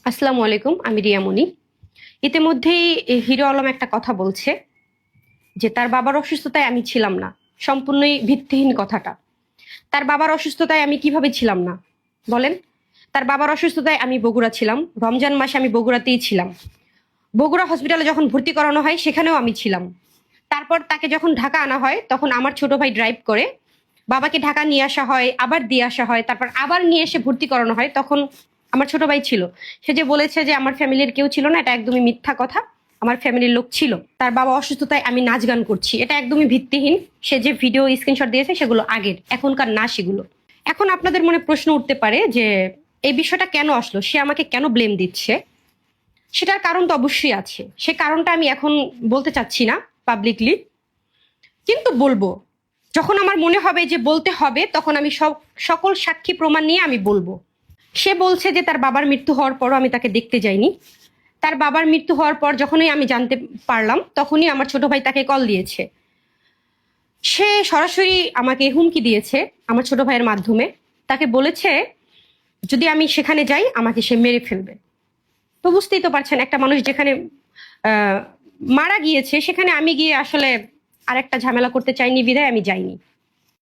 আসসালামু আলাইকুম, আমি রিয়ামণি। ইতিমধ্যেই হিরো আলম একটা কথা বলছে যে তার বাবার অসুস্থতায় আমি ছিলাম না। সম্পূর্ণই ভিত্তিহীন কথাটা। তার বাবার অসুস্থতায় আমি কিভাবে ছিলাম না বলেন? তার বাবার অসুস্থতায় আমি বগুড়া ছিলাম। রমজান মাসে আমি বগুড়াতেই ছিলাম। বগুড়া হসপিটালে যখন ভর্তি করানো হয় সেখানেও আমি ছিলাম। তারপর তাকে যখন ঢাকা আনা হয় তখন আমার ছোট ভাই ড্রাইভ করে বাবাকে ঢাকা নিয়ে আসা হয়, আবার দিয়ে আসা হয়, তারপর আবার নিয়ে এসে ভর্তি করানো হয়। তখন আমার ছোট ভাই ছিল। সে যে বলেছে যে আমার ফ্যামিলির কেউ ছিল না, এটা একদমই মিথ্যা কথা। আমার ফ্যামিলির লোক ছিল। তার বাবা অসুস্থতায় আমি নাচ গান করছি, এটা একদমই ভিত্তিহীন। সে যে ভিডিও স্ক্রিনশট দিয়েছে সেগুলো আগের, এখনকার না সেগুলো। এখন আপনাদের মনে প্রশ্ন উঠতে পারে যে এই বিষয়টা কেন আসলো, সে আমাকে কেন ব্লেম দিচ্ছে। সেটার কারণ তো অবশ্যই আছে, সে কারণটা আমি এখন বলতে চাচ্ছি না পাবলিকলি, কিন্তু বলবো। যখন আমার মনে হবে যে বলতে হবে তখন আমি সকল সাক্ষী প্রমাণ নিয়ে আমি বলবো। সে বলছে যে তার বাবার মৃত্যু হওয়ার পরও আমি তাকে দেখতে যাইনি। তার বাবার মৃত্যু হওয়ার পর যখনই আমি জানতে পারলাম তখনই আমার ছোট ভাই তাকে কল দিয়েছে। সে সরাসরি আমাকে হুমকি দিয়েছে আমার ছোট ভাইয়ের মাধ্যমে। তাকে বলেছে যদি আমি সেখানে যাই আমাকে সে মেরে ফেলবে। তো বুঝতেই তো পারছেন, একটা মানুষ যেখানে আহ মারা গিয়েছে সেখানে আমি গিয়ে আসলে আরেকটা ঝামেলা করতে চাইনি বিধায় আমি যাইনি।